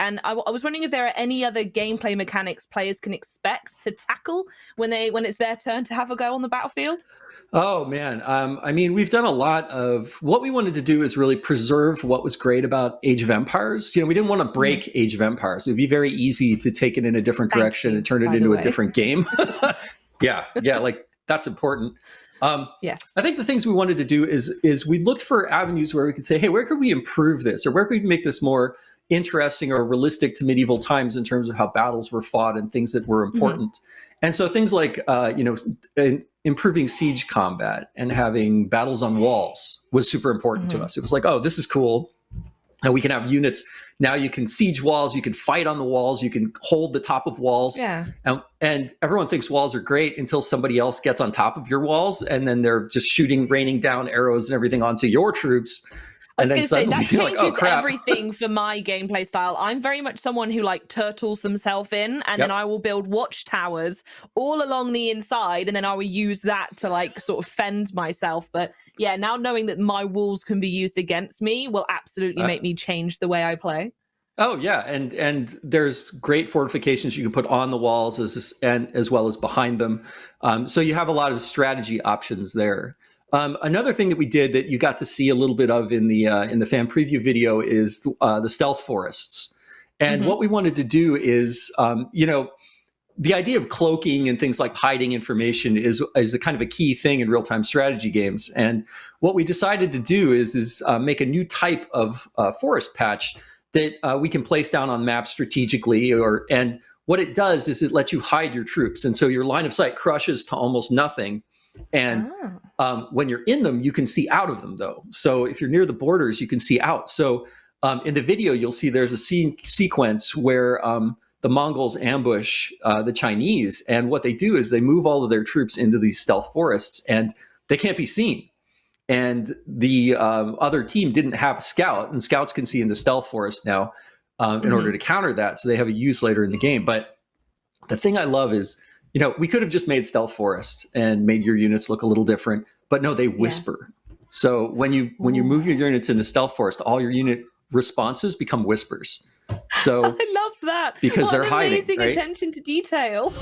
and I was wondering if there are any other gameplay mechanics players can expect to tackle when it's their turn to have a go on the battlefield. Oh man, I mean, we've done a lot of what we wanted to do is really preserve what was great about Age of Empires. We didn't want to break Age of Empires. It would be very easy to take it in a different direction and turn it into a different game. Yeah, like that's important. Yes. I think the things we wanted to do is we looked for avenues where we could say, hey, where could we improve this, or where could we make this more interesting or realistic to medieval times in terms of how battles were fought and things that were important. And so things like, improving siege combat and having battles on walls was super important to us. It was like, oh, this is cool. And we can have units. Now you can siege walls, you can fight on the walls, you can hold the top of walls. Yeah. And everyone thinks walls are great until somebody else gets on top of your walls, and then they're just raining down arrows and everything onto your troops. And then suddenly that changes oh, crap. everything for my gameplay style. I'm very much someone who like turtles themselves in, and then I will build watchtowers all along the inside, and then I will use that to like sort of fend myself. But yeah, now knowing that my walls can be used against me will absolutely make me change the way I play. Oh yeah, and there's great fortifications you can put on the walls as well as behind them. So you have a lot of strategy options there. Another thing that we did that you got to see a little bit of in the fan preview video is the stealth forests. And what we wanted to do is, the idea of cloaking and things like hiding information is a kind of a key thing in real-time strategy games. And what we decided to do is make a new type of forest patch that we can place down on maps strategically. And what it does is it lets you hide your troops. And so your line of sight crushes to almost nothing. And when you're in them, you can see out of them, though. So if you're near the borders, you can see out. So in the video, you'll see there's a sequence where the Mongols ambush the Chinese. And what they do is they move all of their troops into these stealth forests, and they can't be seen. And the other team didn't have a scout, and scouts can see into stealth forest now in order to counter that. So they have a use later in the game. But the thing I love is, we could have just made stealth forest and made your units look a little different, but no, they whisper. So when you move your units into stealth forest, all your unit responses become whispers. So I love that because what they're an hiding. Amazing right? attention to detail.